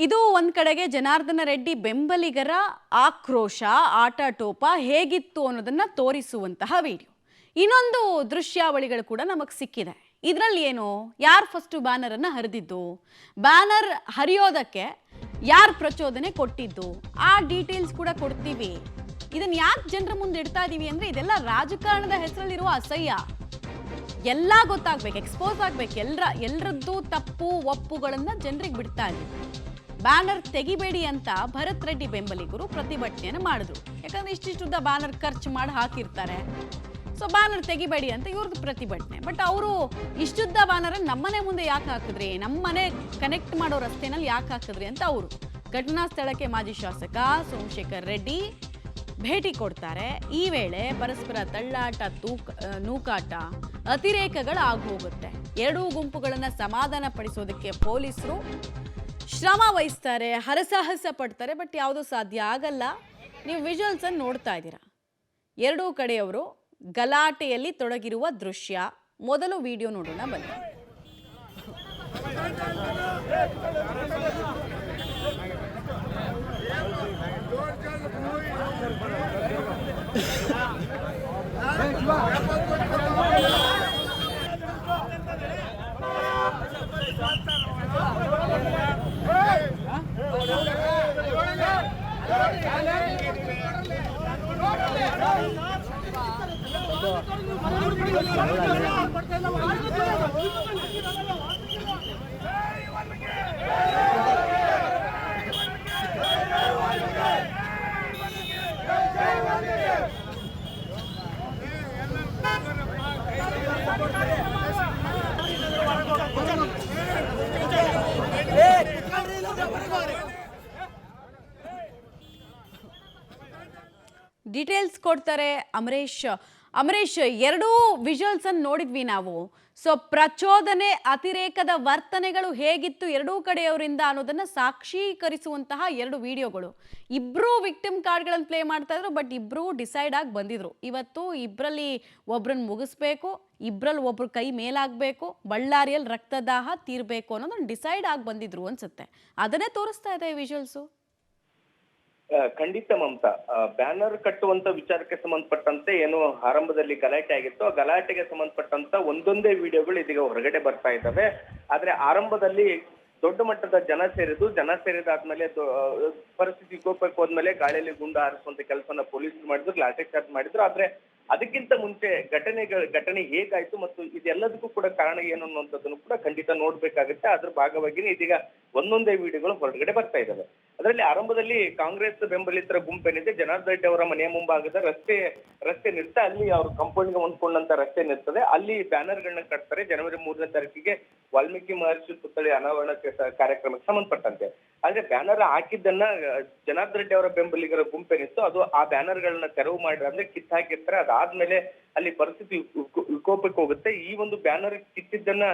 ಇದು ಒಂದ್ ಕಡೆಗೆ ಜನಾರ್ದನ ರೆಡ್ಡಿ ಬೆಂಬಲಿಗರ ಆಕ್ರೋಶ ಆಟಾಟೋಪ ಹೇಗಿತ್ತು ಅನ್ನೋದನ್ನ ತೋರಿಸುವಂತಹ ವಿಡಿಯೋ. ಇನ್ನೊಂದು ದೃಶ್ಯಾವಳಿಗಳು ಕೂಡ ನಮಗೆ ಸಿಕ್ಕಿದೆ. ಇದರಲ್ಲಿ ಏನು, ಯಾರು ಫಸ್ಟ್ ಬ್ಯಾನರ್ ಅನ್ನ ಹರಿದಿದ್ದು, ಬ್ಯಾನರ್ ಹರಿಯೋದಕ್ಕೆ ಯಾರು ಪ್ರಚೋದನೆ ಕೊಟ್ಟಿದ್ದು, ಆ ಡೀಟೇಲ್ಸ್ ಕೂಡ ಕೊಡ್ತೀವಿ. ಇದನ್ನ ಯಾಕೆ ಜನರ ಮುಂದೆ ಇಡ್ತಾ ಇದೀವಿ ಅಂದ್ರೆ ಇದೆಲ್ಲ ರಾಜಕಾರಣದ ಹೆಸರಲ್ಲಿರುವ ಅಸಹ್ಯ ಎಲ್ಲ ಗೊತ್ತಾಗ್ಬೇಕು, ಎಕ್ಸ್ಪೋಸ್ ಆಗ್ಬೇಕು. ಎಲ್ಲರದ್ದು ತಪ್ಪು ಒಪ್ಪುಗಳನ್ನ ಜನರಿಗೆ ಬಿಡ್ತಾ ಇದ್ದೀವಿ. ಬ್ಯಾನರ್ ತೆಗಿಬೇಡಿ ಅಂತ ಭರತ್ ರೆಡ್ಡಿ ಬೆಂಬಲಿಗರು ಪ್ರತಿಭಟನೆಯನ್ನು ಮಾಡಿದ್ರು. ಯಾಕಂದ್ರೆ ಇಷ್ಟಿಷ್ಟುದ್ದ ಬ್ಯಾನರ್ ಖರ್ಚು ಮಾಡಿ ಹಾಕಿರ್ತಾರೆ. ಸೊ ಬ್ಯಾನರ್ ತೆಗಿಬೇಡಿ ಅಂತ ಇವ್ರದ್ದು ಪ್ರತಿಭಟನೆ. ಬಟ್ ಅವರು ಇಷ್ಟುದ್ದ ಬ್ಯಾನರ್ ನಮ್ಮನೆ ಮುಂದೆ ಯಾಕೆ ಹಾಕಿದ್ರಿ, ನಮ್ಮನೆ ಕನೆಕ್ಟ್ ಮಾಡೋ ರಸ್ತೆನಲ್ಲಿ ಯಾಕೆ ಹಾಕಿದ್ರಿ ಅಂತ ಅವರು. ಘಟನಾ ಸ್ಥಳಕ್ಕೆ ಮಾಜಿ ಶಾಸಕ ಸೋಮಶೇಖರ್ ರೆಡ್ಡಿ ಭೇಟಿ ಕೊಡ್ತಾರೆ. ಈ ವೇಳೆ ಪರಸ್ಪರ ತಳ್ಳಾಟ, ನೂಕಾಟ, ಅತಿರೇಕಗಳು ಆಗೋಗುತ್ತೆ. ಎರಡೂ ಗುಂಪುಗಳನ್ನ ಸಮಾಧಾನ ಪಡಿಸೋದಕ್ಕೆ ಪೊಲೀಸರು ಶ್ರಮ ವಹಿಸ್ತಾರೆ, ಹರಸಾಹಸ ಪಡ್ತಾರೆ. ಬಟ್ ಯಾವುದೂ ಸಾಧ್ಯ ಆಗಲ್ಲ. ನೀವು ವಿಜುವಲ್ಸ್ ಅನ್ನು ನೋಡ್ತಾ ಇದ್ದೀರಾ. ಎರಡೂ ಕಡೆಯವರು ಗಲಾಟೆಯಲ್ಲಿ ತೊಡಗಿರುವ ದೃಶ್ಯ. ಮೊದಲು ವಿಡಿಯೋ ನೋಡೋಣ ಬನ್ನಿ. ಡೀಟೇಲ್ಸ್ ಕೊಡ್ತಾರೆ ಅಮರೇಶ್. ಎರಡೂ ವಿಜುವಲ್ಸ್ ಅನ್ನು ನೋಡಿದ್ವಿ ನಾವು. ಸೊ ಪ್ರಚೋದನೆ, ಅತಿರೇಕದ ವರ್ತನೆಗಳು ಹೇಗಿತ್ತು ಎರಡೂ ಕಡೆಯವರಿಂದ ಅನ್ನೋದನ್ನ ಸಾಕ್ಷೀಕರಿಸುವಂತಹ ಎರಡು ವಿಡಿಯೋಗಳು. ಇಬ್ರು ವಿಕ್ಟಿಮ್ ಕಾರ್ಡ್ಗಳನ್ನು ಪ್ಲೇ ಮಾಡ್ತಾ ಇದ್ರು. ಬಟ್ ಇಬ್ರು ಡಿಸೈಡ್ ಆಗಿ ಬಂದಿದ್ರು, ಇವತ್ತು ಇಬ್ಬರಲ್ಲಿ ಒಬ್ರನ್ನ ಮುಗಿಸ್ಬೇಕು, ಇಬ್ಬರಲ್ಲಿ ಒಬ್ರು ಕೈ ಮೇಲಾಗಬೇಕು, ಬಳ್ಳಾರಿಯಲ್ಲಿ ರಕ್ತದಾಹ ತೀರ್ಬೇಕು ಅನ್ನೋದನ್ನ ಡಿಸೈಡ್ ಆಗಿ ಬಂದಿದ್ರು ಅನ್ಸುತ್ತೆ. ಅದನ್ನೇ ತೋರಿಸ್ತಾ ಇದೆ ವಿಜುವಲ್ಸು. ಖಂಡಿತ ಮಮತಾ, ಬ್ಯಾನರ್ ಕಟ್ಟುವಂತ ವಿಚಾರಕ್ಕೆ ಸಂಬಂಧಪಟ್ಟಂತೆ ಏನು ಆರಂಭದಲ್ಲಿ ಗಲಾಟೆ ಆಗಿತ್ತು, ಆ ಗಲಾಟೆಗೆ ಸಂಬಂಧಪಟ್ಟಂತ ಒಂದೊಂದೇ ವಿಡಿಯೋಗಳು ಇದೀಗ ಹೊರಗಡೆ ಬರ್ತಾ ಇದ್ದಾವೆ. ಆದ್ರೆ ಆರಂಭದಲ್ಲಿ ದೊಡ್ಡ ಮಟ್ಟದ ಜನ ಸೇರಿದಾದ್ಮೇಲೆ ಪರಿಸ್ಥಿತಿ ವಿಕೋಪಕ್ಕೆ ಹೋದ್ಮೇಲೆ ಗಾಳಿಯಲ್ಲಿ ಗುಂಡು ಹಾರಿಸುವಂತ ಕೆಲಸವನ್ನ ಪೊಲೀಸರು ಮಾಡಿದ್ರು, ಲಾಠಿ ಚಾರ್ಜ್ ಮಾಡಿದ್ರು. ಆದ್ರೆ ಅದಕ್ಕಿಂತ ಮುಂಚೆ ಘಟನೆ ಹೇಗಾಯ್ತು ಮತ್ತು ಇದೆಲ್ಲದಕ್ಕೂ ಕೂಡ ಕಾರಣ ಏನು ಅನ್ನುವಂಥದ್ದನ್ನು ಕೂಡ ಖಂಡಿತ ನೋಡ್ಬೇಕಾಗುತ್ತೆ. ಅದ್ರ ಭಾಗವಾಗಿ ಇದೀಗ ಒಂದೊಂದೇ ವಿಡಿಯೋಗಳು ಹೊರಗಡೆ ಬರ್ತಾ ಇದ್ದಾವೆ. ಅದರಲ್ಲಿ ಆರಂಭದಲ್ಲಿ ಕಾಂಗ್ರೆಸ್ ಬೆಂಬಲಿತರ ಗುಂಪೇನಿದೆ, ಜನಾರ್ದನ್ ರೆಡ್ಡಿ ಅವರ ಮನೆಯ ಮುಂಭಾಗದ ರಸ್ತೆ ನಿಲ್ತಾ, ಅಲ್ಲಿ ಅವ್ರ ಕಂಪೌಂಡ್ಗೆ ಹೊಂದ್ಕೊಂಡಂತ ರಸ್ತೆ ನಿಲ್ತದೆ, ಅಲ್ಲಿ ಬ್ಯಾನರ್ ಗಳನ್ನ ಕಟ್ತಾರೆ. ಜನವರಿ 3ನೇ ತಾರೀಕಿಗೆ ವಾಲ್ಮೀಕಿ ಮಹರ್ಷಿ ಪುತ್ಥಳಿ ಅನಾವರಣ ಕಾರ್ಯಕ್ರಮಕ್ಕೆ ಸಂಬಂಧಪಟ್ಟಂತೆ. ಆದ್ರೆ ಬ್ಯಾನರ್ ಹಾಕಿದ್ದನ್ನ ಜನಾರ್ದನ್ ರೆಡ್ಡಿ ಅವರ ಬೆಂಬಲಿಗರ ಗುಂಪೇನಿತ್ತು, ಅದು ಆ ಬ್ಯಾನರ್ ಗಳನ್ನ ತೆರವು ಮಾಡಿದ್ರೆ ಅಂದ್ರೆ ಕಿತ್ತು ಹಾಕಿರ್ತಾರೆ. ಅದಾದ್ಮೇಲೆ ಅಲ್ಲಿ ಪರಿಸ್ಥಿತಿ ವಿಕೋಪಕ್ಕೆ ಹೋಗುತ್ತೆ. ಈ ಒಂದು ಬ್ಯಾನರ್ ಕಿತ್ತಿದ್ದನ್ನ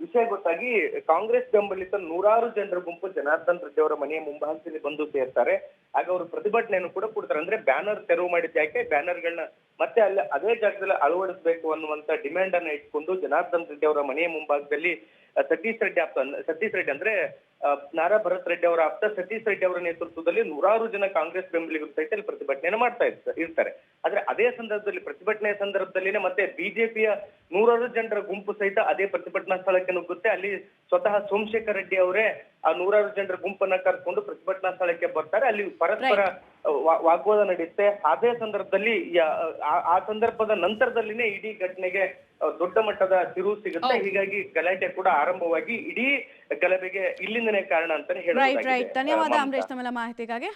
ವಿಷಯ ಗೊತ್ತಾಗಿ ಕಾಂಗ್ರೆಸ್ ಬೆಂಬಲಿತ ನೂರಾರು ಜನರ ಗುಂಪು ಜನಾರ್ದನ್ ರೆಡ್ಡಿ ಅವರ ಮನೆಯ ಮುಂಭಾಗದಲ್ಲಿ ಬಂದು ಸೇರ್ತಾರೆ. ಆಗ ಅವರು ಪ್ರತಿಭಟನೆಯನ್ನು ಕೂಡ ಕೊಡ್ತಾರೆ. ಅಂದ್ರೆ ಬ್ಯಾನರ್ ತೆರವು ಮಾಡಿದ ಯಾಕೆ, ಬ್ಯಾನರ್ಗಳನ್ನ ಮತ್ತೆ ಅಲ್ಲಿ ಅದೇ ಜಾಗದಲ್ಲಿ ಅಳವಡಿಸಬೇಕು ಅನ್ನುವಂತ ಡಿಮ್ಯಾಂಡ್ ಅನ್ನ ಇಟ್ಕೊಂಡು ಜನಾರ್ದನ್ ರೆಡ್ಡಿ ಅವರ ಮನೆಯ ಮುಂಭಾಗದಲ್ಲಿ ಸತೀಶ್ ರೆಡ್ಡಿ ಅಂದ್ರೆ ನಾರಾ ಭರತ್ ರೆಡ್ಡಿ ಅವರ ಆಪ್ತ ಸತೀಶ್ ರೆಡ್ಡಿ ಅವರ ನೇತೃತ್ವದಲ್ಲಿ ನೂರಾರು ಜನ ಕಾಂಗ್ರೆಸ್ ಬೆಂಬಲಿಗರು ಸಹಿತ ಅಲ್ಲಿ ಪ್ರತಿಭಟನೆಯನ್ನು ಮಾಡ್ತಾ ಇರ್ತಾರೆ. ಆದ್ರೆ ಅದೇ ಸಂದರ್ಭದಲ್ಲಿ ಪ್ರತಿಭಟನೆಯ ಸಂದರ್ಭದಲ್ಲಿನೇ ಮತ್ತೆ ಬಿಜೆಪಿಯ ನೂರಾರು ಜನರ ಗುಂಪು ಸಹಿತ ಅದೇ ಪ್ರತಿಭಟನಾ ಸ್ಥಳಕ್ಕೆ ನುಗ್ಗುತ್ತೆ. ಅಲ್ಲಿ ಸ್ವತಃ ಸೋಮಶೇಖರ್ ರೆಡ್ಡಿ ಅವರೇ ಆ ನೂರಾರು ಜನರ ಗುಂಪನ್ನ ಕರ್ಕೊಂಡು ಪ್ರತಿಭಟನಾ ಸ್ಥಳಕ್ಕೆ ಬರ್ತಾರೆ. ಅಲ್ಲಿ ಪರಸ್ಪರ ವಾಗ್ವಾದ ನಡೆಯುತ್ತೆ. ಅದೇ ಸಂದರ್ಭದಲ್ಲಿ ಆ ಸಂದರ್ಭದ ನಂತರದಲ್ಲಿನೇ ಇಡೀ ಘಟನೆಗೆ ದೊಡ್ಡ ಮಟ್ಟದ ತಿರುವು ಸಿಗುತ್ತೆ. ಹೀಗಾಗಿ ಗಲಾಟೆ ಕೂಡ ಆರಂಭವಾಗಿ ಇಡೀ ಗಲಭೆಗೆ ಇಲ್ಲಿಂದನೇ ಕಾರಣ ಅಂತಾನೆ ಹೇಳಬಹುದು. ಧನ್ಯವಾದ ಅಮರೇಶ್, ತಮ್ಮೆಲ್ಲ ಮಾಹಿತಿಗಾಗಿ.